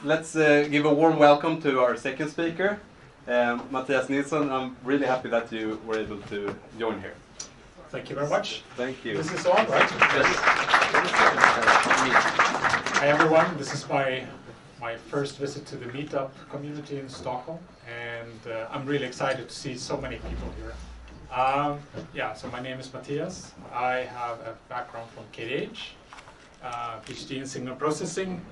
let's give a warm welcome to our second speaker, Mattias Nilsson. I'm really happy that you were able to join here. Thank you very much. Thank you. This is on, right? Hi everyone, this is my first visit to the meetup community in Stockholm, and I'm really excited to see so many people here. So my name is Mattias. I have a background from KTH, PhD in signal processing.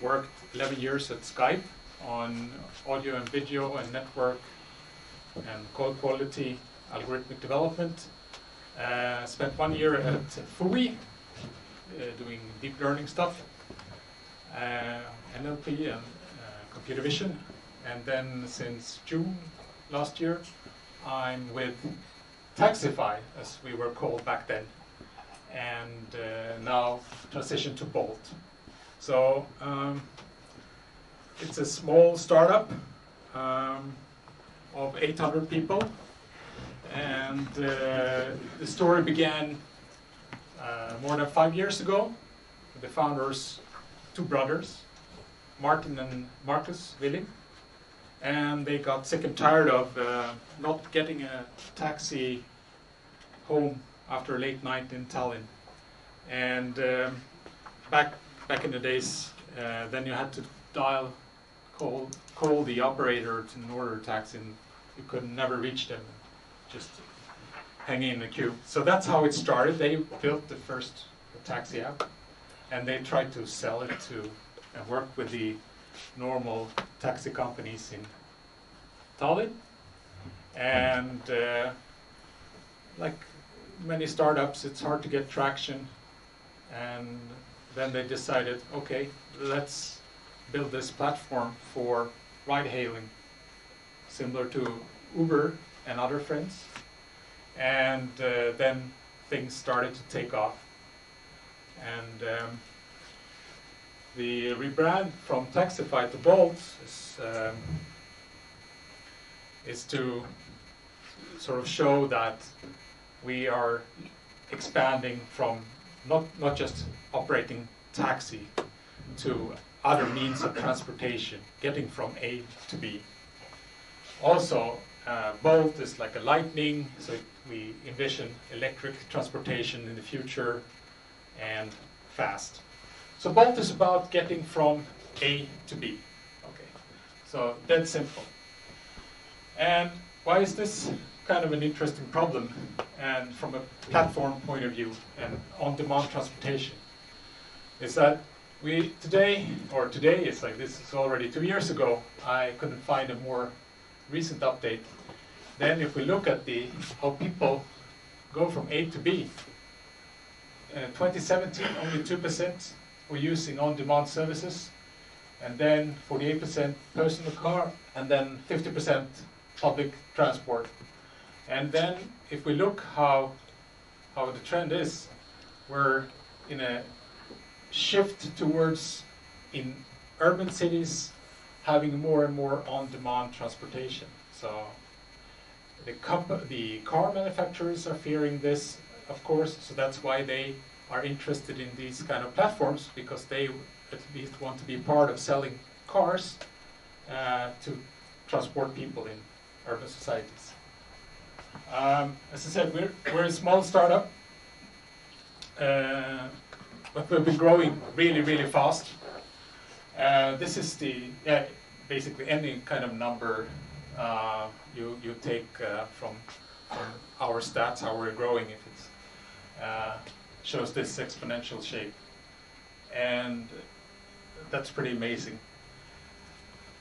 Worked 11 years at Skype on audio and video and network and code quality, algorithmic development. Spent 1 year at FUI doing deep learning stuff, NLP and computer vision. And then since June last year, I'm with Taxify, as we were called back then, and now transitioned to Bolt. So it's a small startup of 800 people, and the story began more than 5 years ago. The founders, two brothers, Martin and Marcus Willing, and they got sick and tired of not getting a taxi home after a late night in Tallinn. And back in the days, then you had to call the operator in order to taxi, and you could never reach them, just hanging in the queue. So that's how it started. They built the first taxi app, and they tried to sell it to and work with the normal taxi companies in Tallinn. And like many startups, it's hard to get traction. And then they decided, okay, let's build this platform for ride-hailing, similar to Uber and other friends. And then things started to take off. And the rebrand from Taxify to Bolt is to sort of show that we are expanding from not just operating taxi to other means of transportation, getting from A to B. Also, Bolt is like a lightning, so we envision electric transportation in the future and fast. So Bolt is about getting from A to B. Okay, so that's simple. And why is this kind of an interesting problem, and from a platform point of view and on-demand transportation, is that today, it's like this is already 2 years ago, I couldn't find a more recent update. Then if we look at how people go from A to B, 2017 only 2% were using on-demand services, and then 48% personal car, and then 50% public transport. And then if we look how the trend is, we're in a shift towards, in urban cities, having more and more on-demand transportation. So the car manufacturers are fearing this, of course, so that's why they are interested in these kind of platforms, because they at least want to be part of selling cars to transport people in urban societies. As I said, we're a small startup, but we've been growing really, really fast. This is basically any kind of number you take from our stats, how we're growing, if it shows this exponential shape. And that's pretty amazing.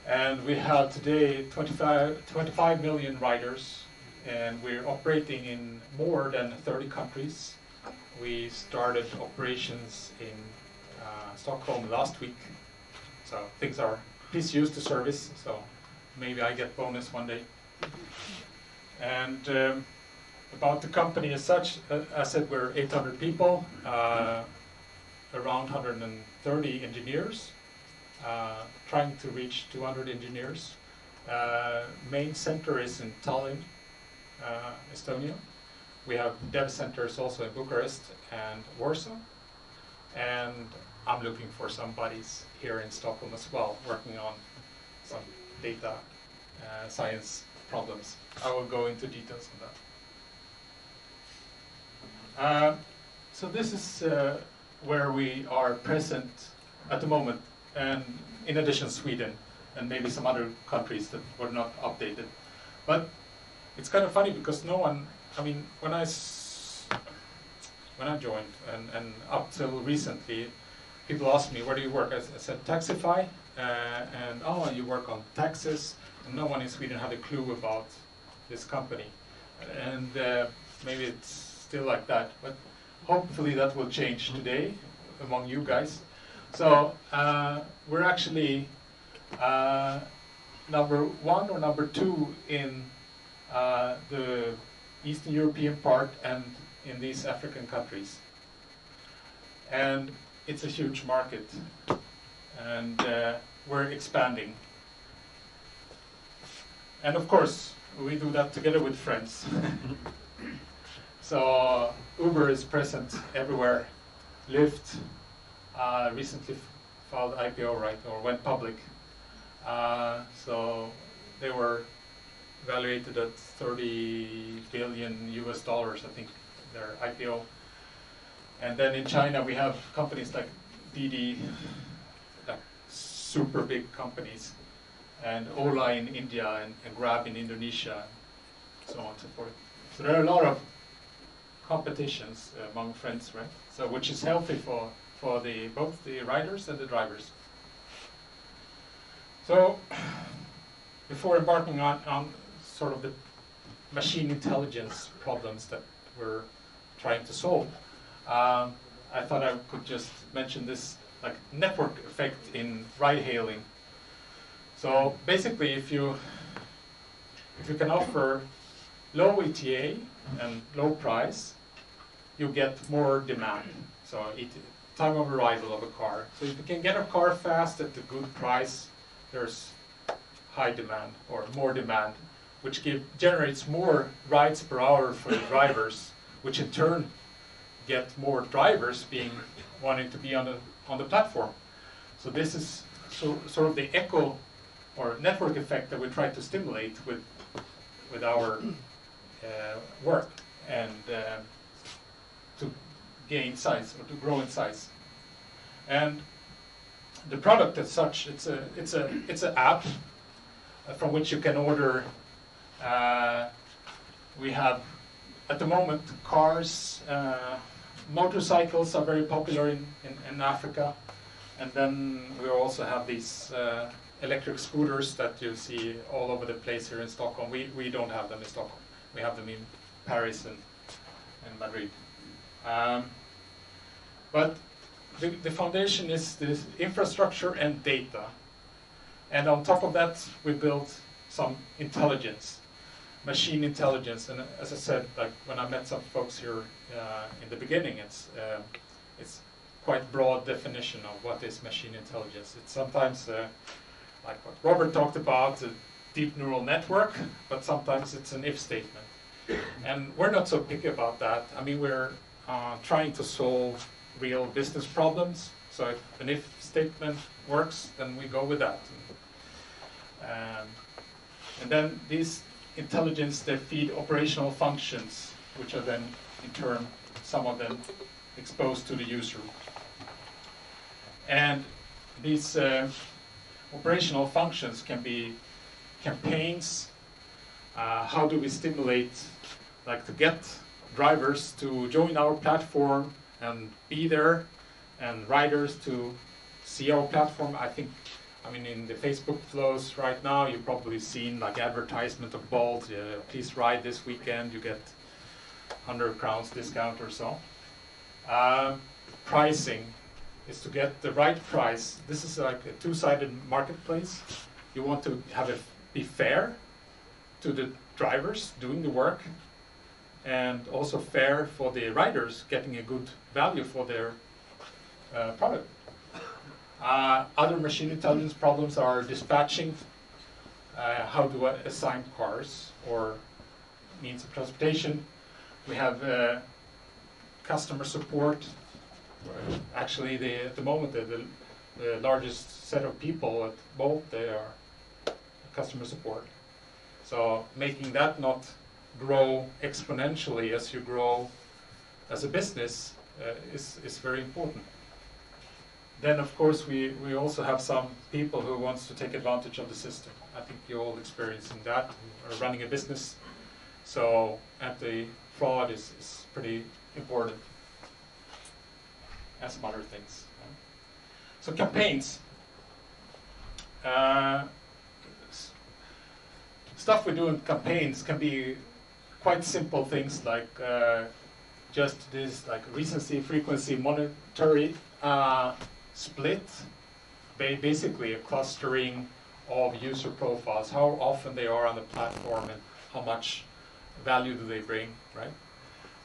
And we have today 25 million riders, and we're operating in more than 30 countries. We started operations in Stockholm last week, so things are, please use the service, so maybe I get bonus one day. And about the company as such, as I said, we're 800 people, around 130 engineers, trying to reach 200 engineers. Main center is in Tallinn, Estonia. We have dev centers also in Bucharest and Warsaw. And I'm looking for some buddies here in Stockholm as well, working on some data science problems. I will go into details on that. So this is where we are present at the moment, and in addition Sweden and maybe some other countries that were not updated. But it's kind of funny because no one, I mean, when I joined and up till recently, people asked me, where do you work? I said Taxify, and oh, you work on taxes, and no one in Sweden had a clue about this company. And maybe it's still like that, but hopefully that will change today among you guys. So we're actually number 1 or number 2 in the Eastern European part and in these African countries. And it's a huge market, and we're expanding. And of course, we do that together with friends. So Uber is present everywhere. Lyft recently filed IPO, right, or went public. So they were valuated at $30 billion US, I think, their IPO. And then in China we have companies like Didi, like super big companies, and Ola in India and Grab in Indonesia, and so on and so forth. So there are a lot of competitions among friends, right? So which is healthy for both the riders and the drivers. So before embarking on sort of the machine intelligence problems that we're trying to solve, I thought I could just mention this like network effect in ride-hailing. So basically, if you can offer low ETA and low price, you get more demand. So time of arrival of a car. So if you can get a car fast at a good price, there's high demand or more demand, which generates more rides per hour for the drivers, which in turn get more drivers wanting to be on the platform. So this is sort of the echo or network effect that we try to stimulate with our work and to gain size or to grow in size. And the product as such, it's an app from which you can order. We have at the moment cars, motorcycles are very popular in Africa, and then we also have these electric scooters that you see all over the place here in Stockholm. We don't have them in Stockholm. We have them in Paris and Madrid. But the foundation is this infrastructure and data. And on top of that, we built some intelligence, machine intelligence. And as I said, like when I met some folks here in the beginning, it's quite broad definition of what is machine intelligence. It's sometimes like what Robert talked about, a deep neural network, but sometimes it's an if statement. And we're not so picky about that. I mean, we're trying to solve real business problems. So if an if statement works, then we go with that. And then these intelligence, they feed operational functions, which are then in turn, some of them exposed to the user. And these operational functions can be campaigns. How do we stimulate, like to get drivers to join our platform and be there, and riders to see our platform? I mean, in the Facebook flows right now, you've probably seen like advertisement of Bolt, please ride this weekend, you get 100 crowns discount or so. Pricing is to get the right price. This is like a two-sided marketplace. You want to have it be fair to the drivers doing the work, and also fair for the riders getting a good value for their product. Other machine intelligence problems are dispatching. How do I assign cars or means of transportation? We have customer support, Actually, at the moment, the largest set of people at Bolt, they are customer support. So making that not grow exponentially as you grow as a business is very important. Then, of course, we also have some people who wants to take advantage of the system. I think you're all experiencing that, who are running a business. So anti-fraud is pretty important, and some other things. So campaigns. Stuff we do in campaigns can be quite simple things like just this like recency, frequency, monetary split, basically a clustering of user profiles, how often they are on the platform and how much value do they bring, right?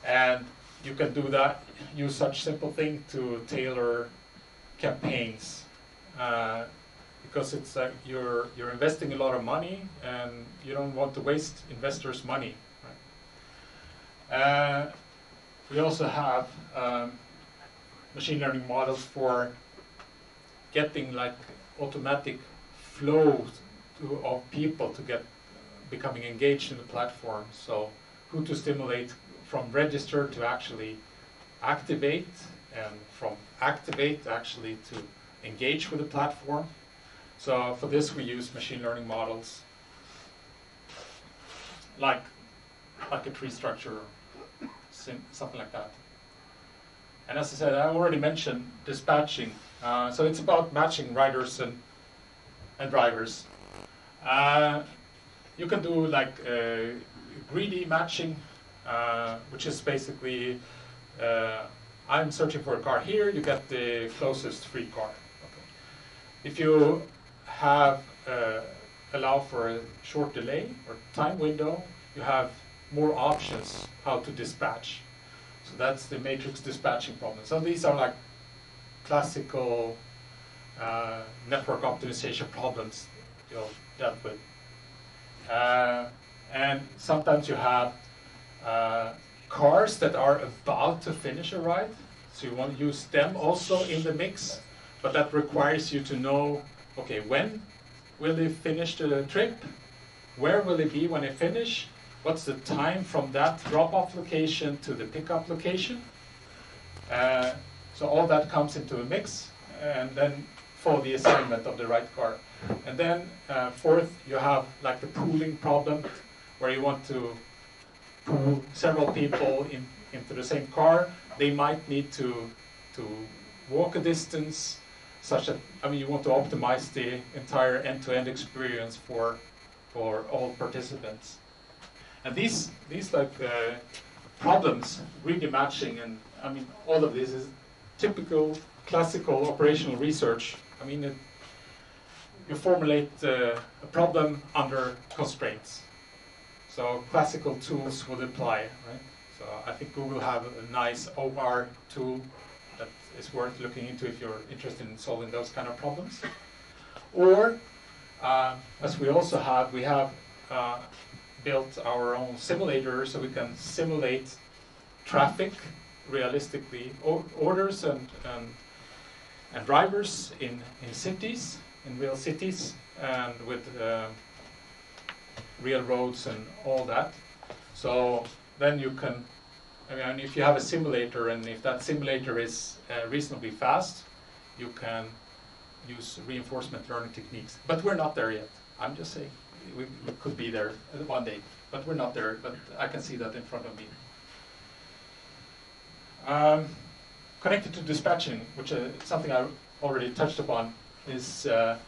And you can do that, use such simple thing to tailor campaigns because it's like you're investing a lot of money and you don't want to waste investors' money, right? We also have machine learning models for getting like automatic flows of people to get becoming engaged in the platform. So who to stimulate from register to actually activate, and from activate actually to engage with the platform. So for this we use machine learning models like a tree structure, something like that. And as I said, I already mentioned dispatching. So it's about matching riders and drivers. You can do like greedy matching, which is basically I'm searching for a car here, you get the closest free car. Okay. If you have allow for a short delay or time window, you have more options how to dispatch. So that's the matrix dispatching problem. So these are like classical network optimization problems you'll dealt with. And sometimes you have cars that are about to finish a ride, so you want to use them also in the mix, but that requires you to know, okay, when will they finish the trip? Where will they be when they finish? What's the time from that drop-off location to the pickup location? So all that comes into a mix, and then for the assignment of the right car. And then fourth, you have like the pooling problem, where you want to pool several people into the same car. They might need to walk a distance, such that, I mean, you want to optimize the entire end-to-end experience for all participants. And these like problems, greedy matching, and I mean, all of this is typical classical operational research. I mean, you formulate a problem under constraints. So classical tools would apply, right? So I think Google have a nice OR tool that is worth looking into if you're interested in solving those kind of problems. Or, as we also have, we have built our own simulator, so we can simulate traffic realistically, orders and drivers in cities, in real cities, and with real roads and all that. So then you can, I mean, if you have a simulator, and if that simulator is reasonably fast, you can use reinforcement learning techniques. But we're not there yet. I'm just saying, we could be there one day, but we're not there. But I can see that in front of me. Connected to dispatching, which is something I already touched upon, is to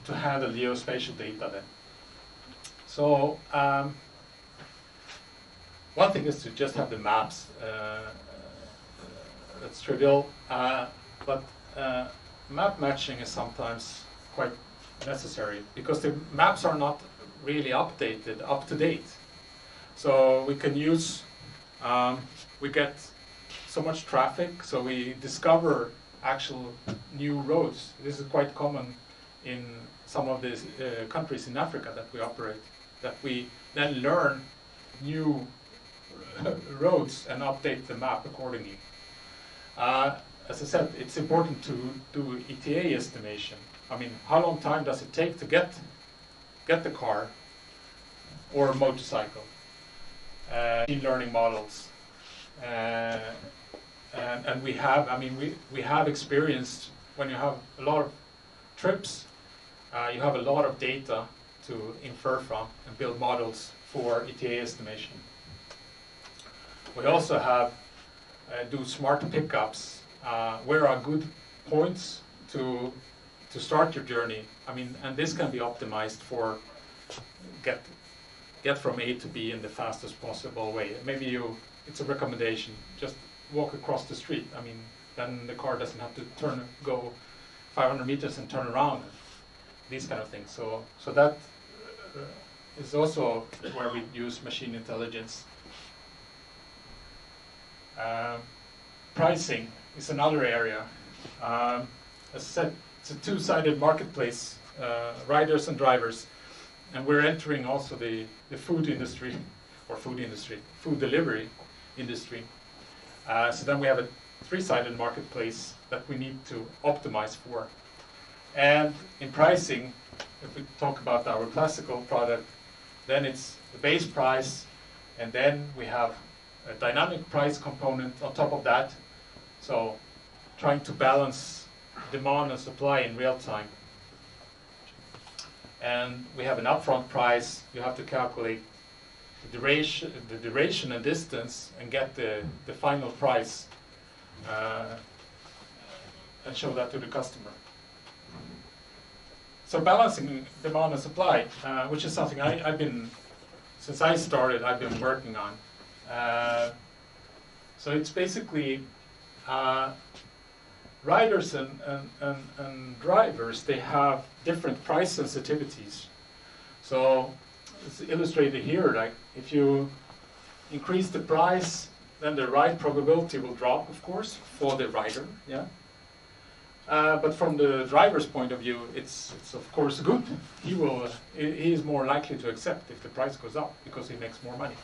handle geospatial data then. So one thing is to just have the maps. That's trivial, but map matching is sometimes quite necessary because the maps are not really updated, up to date. So we can use, we get so much traffic, so we discover actual new roads. This is quite common in some of the countries in Africa that we operate, that we then learn new roads and update the map accordingly. as I said, it's important to do ETA estimation. I mean, how long time does it take to get the car or a motorcycle? Machine learning models, and we have, I mean, we have experienced when you have a lot of trips, you have a lot of data to infer from and build models for ETA estimation. We also have do smart pickups. Where are good points to start your journey? I mean, and this can be optimized for get from A to B in the fastest possible way. Maybe it's a recommendation, just walk across the street. I mean, then the car doesn't have to go 500 meters and turn around. These kind of things. So that is also where we use machine intelligence. Pricing is another area. As I said, it's a two-sided marketplace, riders and drivers, and we're entering also the food industry, or food delivery industry. So then we have a three-sided marketplace that we need to optimize for. And in pricing, if we talk about our classical product, then it's the base price, and then we have a dynamic price component on top of that. So trying to balance demand and supply in real time. And we have an upfront price. You have to calculate the duration and distance and get the final price and show that to the customer. So balancing demand and supply, which is something since I started, I've been working on. So it's basically riders and drivers, they have different price sensitivities. So it's illustrated here, like if you increase the price, then the ride probability will drop, of course, for the rider. Yeah. But from the driver's point of view, it's of course good. He is more likely to accept if the price goes up because he makes more money.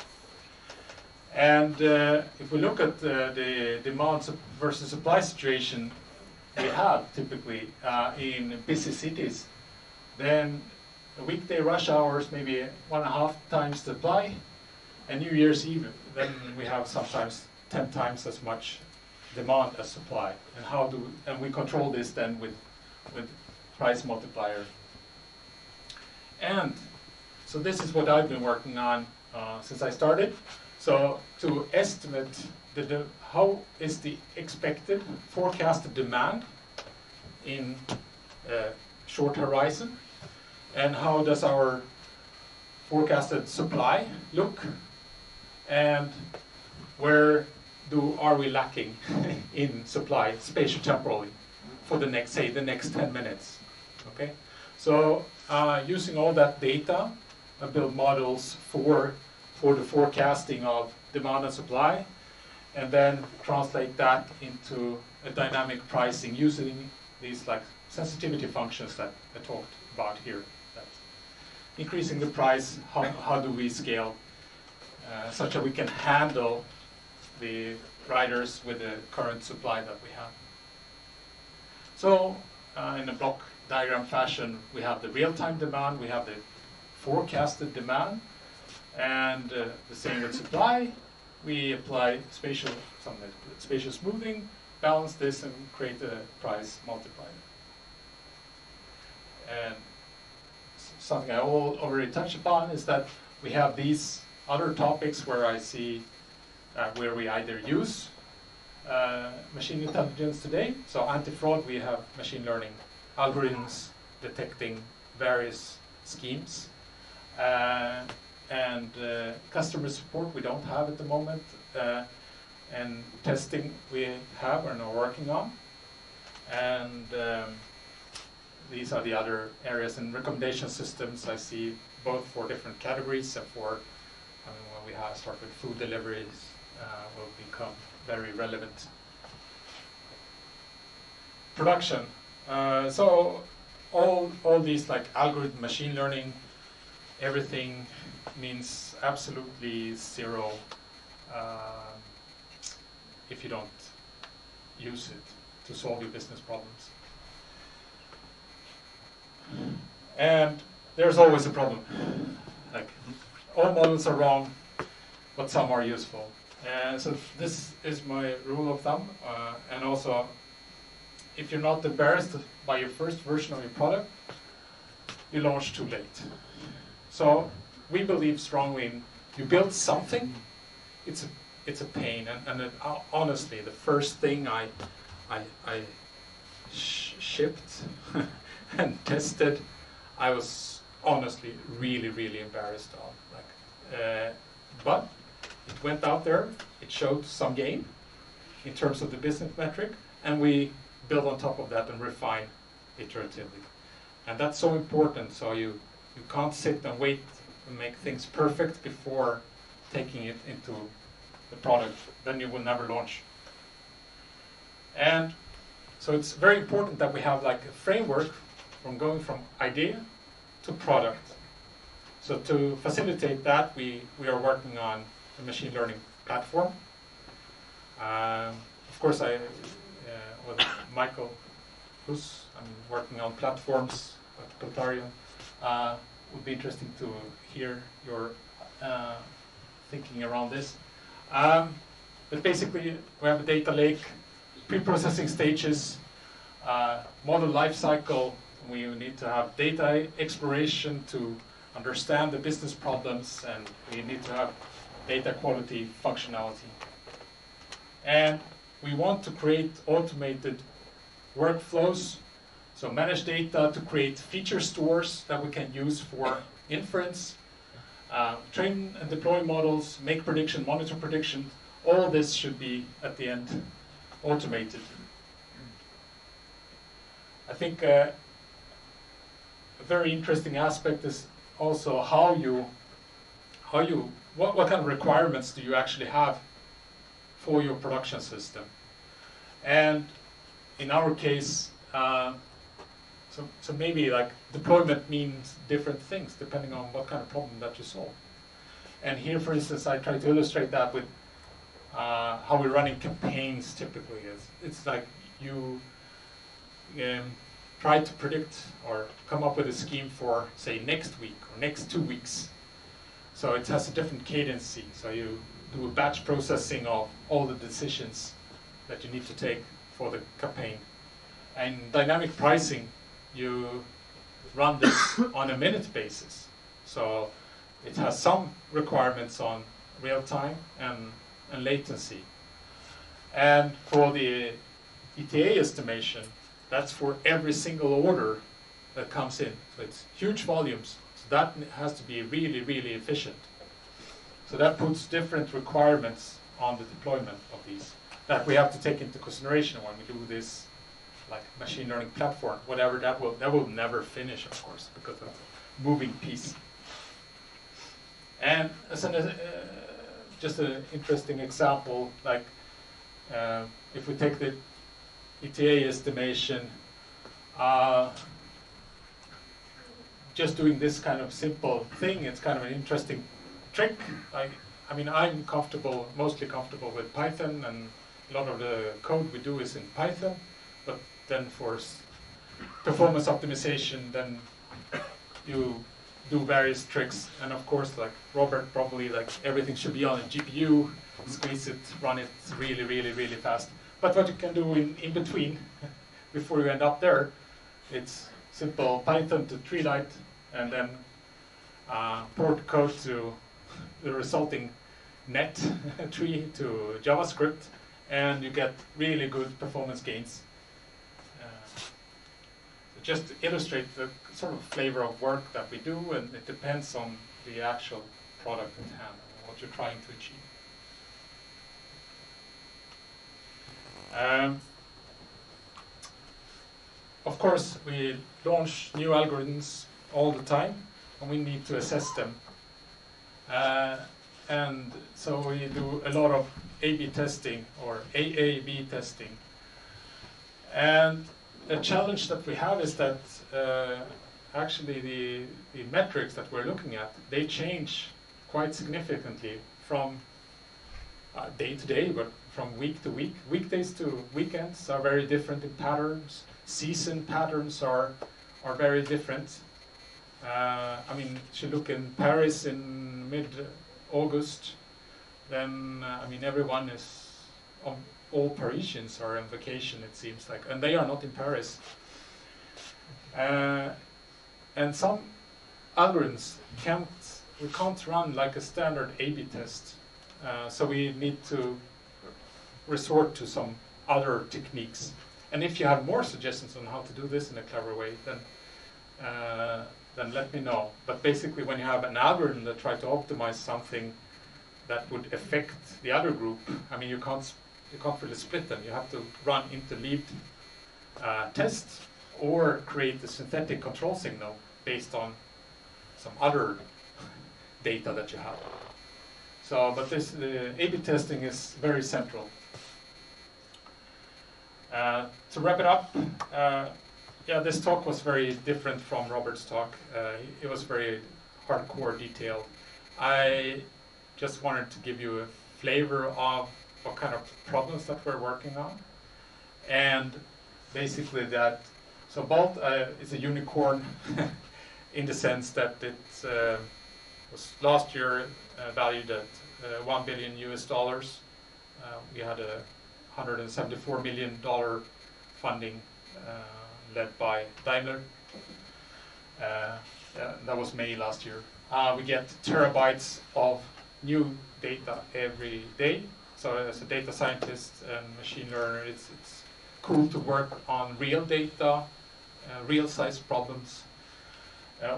And if we look at the demand versus supply situation we have typically in busy cities, then the weekday rush hours maybe 1.5 times supply, and New Year's Eve then we have sometimes 10 times as much demand as supply. And we control this then with price multiplier. And so this is what I've been working on since I started. So to estimate how is the expected forecasted demand in a short horizon, and how does our forecasted supply look, and where are we lacking in supply spatio-temporally for the next 10 minutes. Okay, so using all that data, I build models for the forecasting of demand and supply, and then translate that into a dynamic pricing using these like sensitivity functions that I talked about here. That increasing the price, how do we scale such that we can handle the riders with the current supply that we have. So in a block diagram fashion, we have the real-time demand, we have the forecasted demand, and the same with supply. We apply spatial smoothing, balance this, and create a price multiplier. And something I already touched upon is that we have these other topics where I see where we either use machine intelligence today. So anti-fraud, we have machine learning algorithms detecting various schemes. And customer support we don't have at the moment. And testing we have and are working on. And these are the other areas. In recommendation systems, I see both for different categories and for, when we start with food deliveries, will become very relevant. Production. So all these like algorithm, machine learning, everything means absolutely zero if you don't use it. to solve your business problems. And there's always a problem. Like, all models are wrong, but some are useful. And so this is my rule of thumb. And also, if you're not embarrassed by your first version of your product, you launch too late. So we believe strongly in, you build something, it's a pain. And honestly, the first thing I shipped and tested, I was honestly really embarrassed of. But it went out there, it showed some gain in terms of the business metric, and we build on top of that and refine iteratively. And that's so important, so you can't sit and wait and make things perfect before taking it into the product, then you will never launch. And so it's very important that we have like a framework from going from idea to product. So to facilitate that, we are working on a machine learning platform. Of course, with Michael, I'm working on platforms at Piltarium. Would be interesting to hear your thinking around this. But basically, we have a data lake, pre-processing stages, model lifecycle. We need to have data exploration to understand the business problems, and we need to have data quality functionality. And we want to create automated workflows, so manage data to create feature stores that we can use for inference, train and deploy models, make prediction, monitor prediction. All this should be, at the end, automated. I think a very interesting aspect is also what kind of requirements do you actually have for your production system. And in our case, so maybe like deployment means different things depending on what kind of problem that you solve. And here, for instance, I try to illustrate that with how we're running campaigns typically. It's like you try to predict or come up with a scheme for, say, next week or next 2 weeks. So it has a different cadency. So you do a batch processing of all the decisions that you need to take for the campaign. And dynamic pricing, you run this on a minute basis. So it has some requirements on real time and latency. And for the ETA estimation, that's for every single order that comes in. So it's huge volumes. So that has to be really efficient. So that puts different requirements on the deployment of these that we have to take into consideration when we do this like machine learning platform. Whatever that will never finish, of course, because that's a moving piece. And as just an interesting example, like if we take the ETA estimation, just doing this kind of simple thing, it's kind of an interesting trick. I mean, I'm mostly comfortable with Python, and a lot of the code we do is in Python, but then for performance optimization, then you do various tricks. And of course, like Robert, probably like everything should be on a GPU, squeeze it, run it really fast. But what you can do in between, before you end up there, it's simple Python to Treelite, and then port code to the resulting net tree to JavaScript, and you get really good performance gains. Just to illustrate the sort of flavor of work that we do, and it depends on the actual product at hand and what you're trying to achieve. Of course, we launch new algorithms all the time, and we need to assess them. And so we do a lot of A/B testing or AAB testing. And the challenge that we have is that actually the metrics that we're looking at, they change quite significantly from day to day, but from week to week. Weekdays to weekends are very different in patterns. Season patterns are very different. I mean, if you look in Paris in mid-August, then I mean everyone is, all Parisians are on vacation, it seems like, and they are not in Paris. And some algorithms we can't run like a standard A/B test, so we need to resort to some other techniques. And if you have more suggestions on how to do this in a clever way, then let me know. But basically, when you have an algorithm that tries to optimize something that would affect the other group, I mean, you can't really split them. You have to run interleaved tests or create a synthetic control signal based on some other data that you have. So, but this A/B testing is very central. To wrap it up, yeah, this talk was very different from Robert's talk. It was very hardcore detailed. I just wanted to give you a flavor of what kind of problems that we're working on, and basically that. So Bolt is a unicorn in the sense that it was last year valued at $1 billion US. We had a $174 million funding led by Daimler. That was May last year. We get terabytes of new data every day. So as a data scientist and machine learner, it's cool to work on real data, real size problems,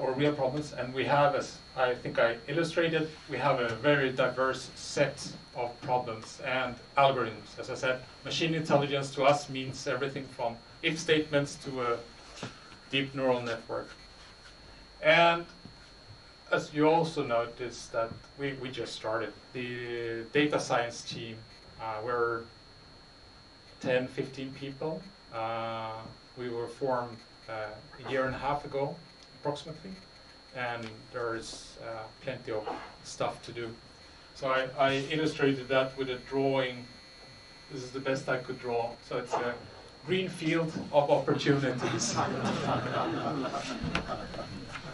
or real problems. And we have, as I think I illustrated, we have a very diverse set of problems and algorithms. As I said, machine intelligence to us means everything from if statements to a deep neural network. And as you also notice that we just started. The data science team, we're 10, 15 people. We were formed a year and a half ago, approximately, and there is plenty of stuff to do. So I illustrated that with a drawing. This is the best I could draw. So it's a green field of opportunities.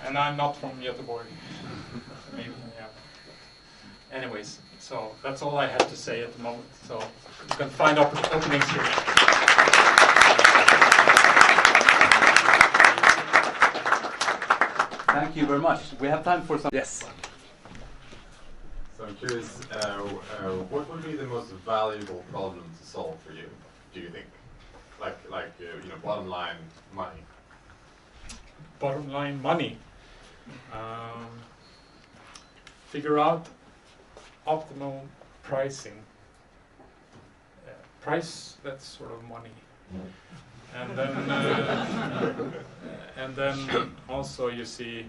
And I'm not from Göteborg. Maybe, yeah. Anyways, so that's all I had to say at the moment. So you can find openings here. Thank you very much. We have time for some. Yes. So I'm curious, what would be the most valuable problem to solve for you? Do you think, like you know, bottom line money? Bottom line money. Figure out optimal pricing. Price, that's sort of money. And then also you see,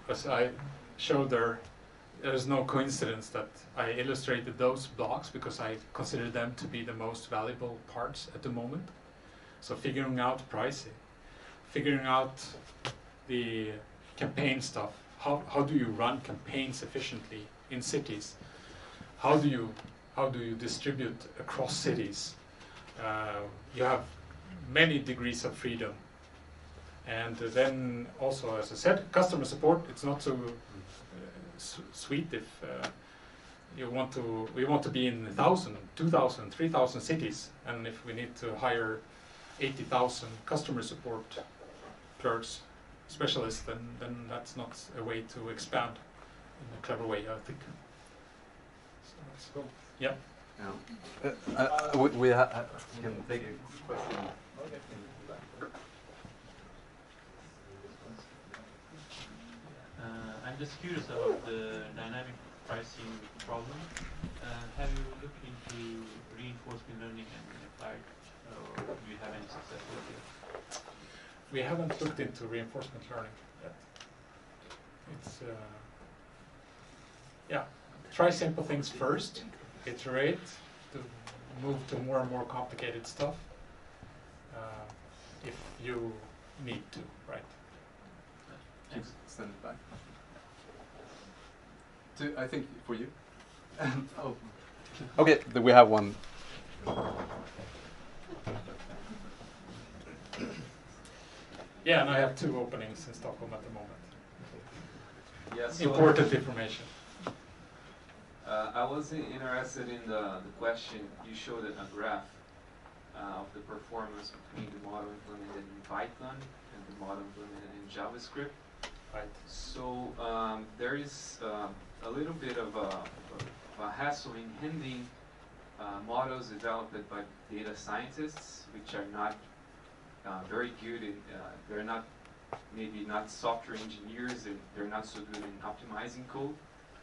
as I showed there's no coincidence that I illustrated those blocks because I consider them to be the most valuable parts at the moment. So figuring out pricing, figuring out the campaign stuff. How do you run campaigns efficiently in cities? How do you distribute across cities? You have many degrees of freedom. And then also, as I said, customer support, it's not so sweet if we want to be in 1,000, 2,000, 3,000 cities, and if we need to hire 80,000 customer support clerks, specialists, then that's not a way to expand in a clever way, I think. So yeah. We can take a question. I'm just curious about the dynamic pricing problem. Have you looked into reinforcement learning and applied, or do you have any success with it? We haven't looked into reinforcement learning yet. It's yeah, try simple things first, iterate, to move to more and more complicated stuff if you need to, right? Thanks. Send it back. I think for you. Oh. Okay, we have one. Yeah, and I have 2 openings in Stockholm at the moment. Yes. Important information. I was interested in the question you showed in a graph of the performance between the model implemented in Python and the model implemented in JavaScript. Right. So there is a little bit of a hassle in handling models developed by data scientists, which are not very good in, they're not, maybe not software engineers, and they're not so good in optimizing code.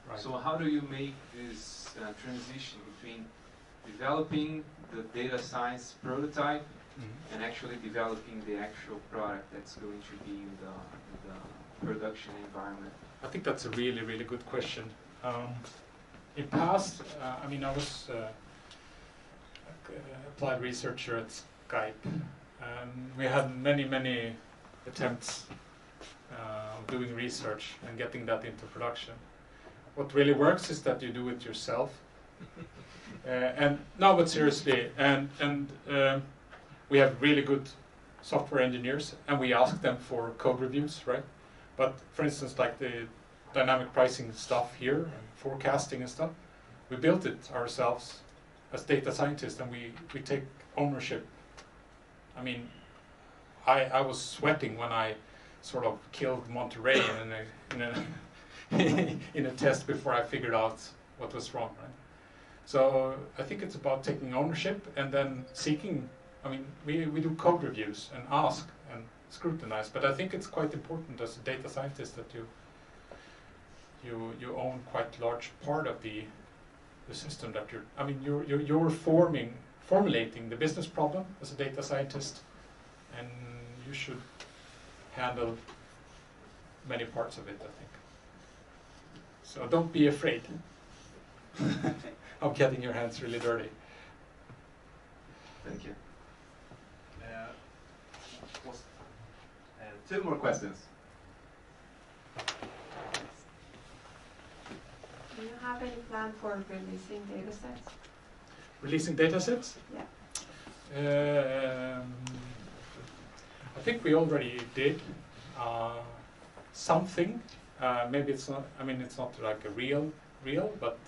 Right. So how do you make this transition between developing the data science prototype and actually developing the actual product that's going to be in the production environment? I think that's a really, really good question. In past, I mean, I was applied researcher at Skype, and we had many, many attempts of doing research and getting that into production. What really works is that you do it yourself. And no, but seriously, and we have really good software engineers, and we ask them for code reviews, right? But for instance, like the dynamic pricing stuff here, and forecasting and stuff, we built it ourselves as data scientists, and we take ownership. I mean, I was sweating when I sort of killed Monterey in a test before I figured out what was wrong, right? So I think it's about taking ownership and then seeking. I mean, we do code reviews and ask and scrutinize, but I think it's quite important as a data scientist that you own quite large part of the system that you're. I mean, you're formulating the business problem as a data scientist, and you should handle many parts of it, I think. So don't be afraid of getting your hands really dirty. Thank you. 2 more questions. Do you have any plan for releasing datasets? Releasing datasets? Yeah. I think we already did something. Maybe it's not. I mean, it's not like a real, but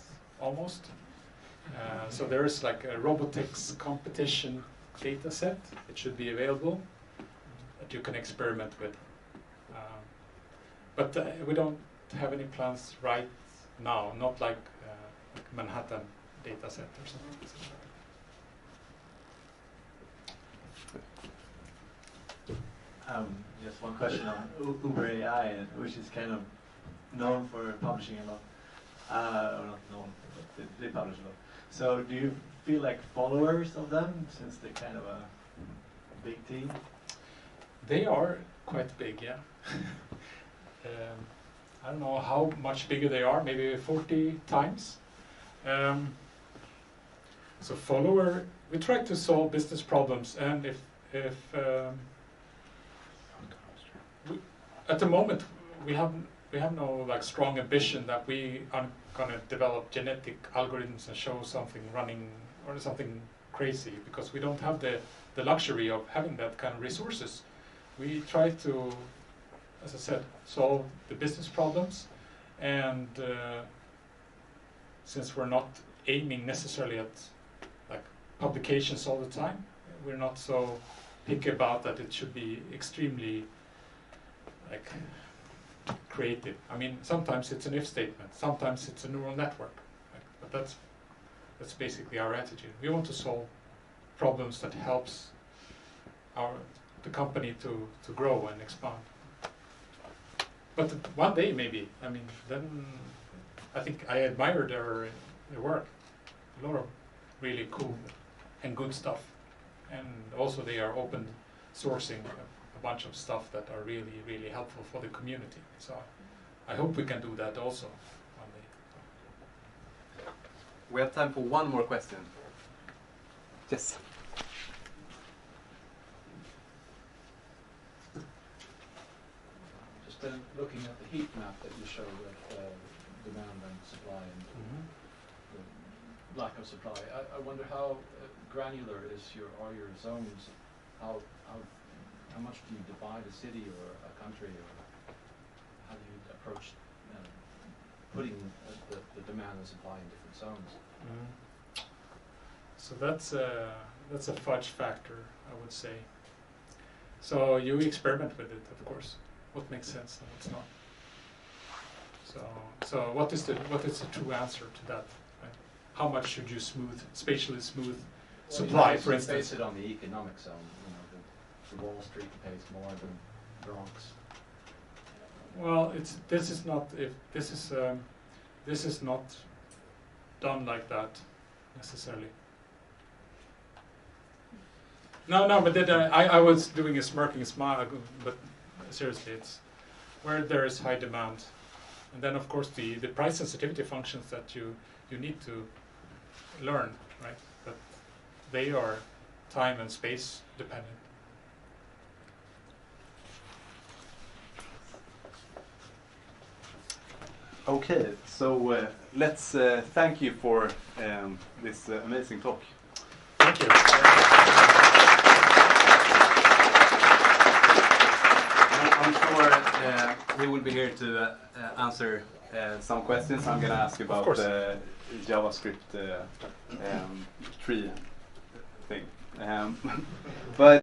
almost. So there is like a robotics competition data set. It should be available that you can experiment with. But we don't have any plans right now. Not like Manhattan data set or something. Just one question on Uber AI, which is kind of known for publishing a lot. Or not known, but they publish a lot. So do you feel like followers of them, since they're kind of a big team? They are quite big, yeah. I don't know how much bigger they are, maybe 40 times. So follower, we try to solve business problems, and if at the moment we have no like strong ambition that we are going to develop genetic algorithms and show something running or something crazy, because we don't have the luxury of having that kind of resources. We try to, as I said, solve the business problems, and since we're not aiming necessarily at like publications all the time, we're not so picky about that it should be extremely like creative. I mean, sometimes it's an if statement, sometimes it's a neural network, but that's basically our attitude. We want to solve problems that helps the company to grow and expand. But one day maybe, I mean, then I think I admire their work. A lot of really cool and good stuff, and also they are open sourcing a bunch of stuff that are really, really helpful for the community. So I hope we can do that also one day. We have time for one more question. Yes. Just looking at the heat map that you showed with demand and supply, and the lack of supply. I wonder how granular are your zones? How much do you divide a city or a country, or how do you approach putting the demand and supply in different zones? So that's a fudge factor, I would say. So you experiment with it, of course. What makes sense and what's not. So what is the true answer to that? Right? How much should you spatially smooth supply, for instance? Base it on the economic zone. You know, the Wall Street pays more than Bronx. Well, this is not done like that necessarily. No, but then I was doing a smirking smile, but seriously, it's where there is high demand, and then of course the price sensitivity functions that you need to learn, right? But they are time and space dependent. Okay, so let's thank you for this amazing talk. Thank you. I'm sure we will be here to answer some questions. I'm going to ask you about the JavaScript tree thing. But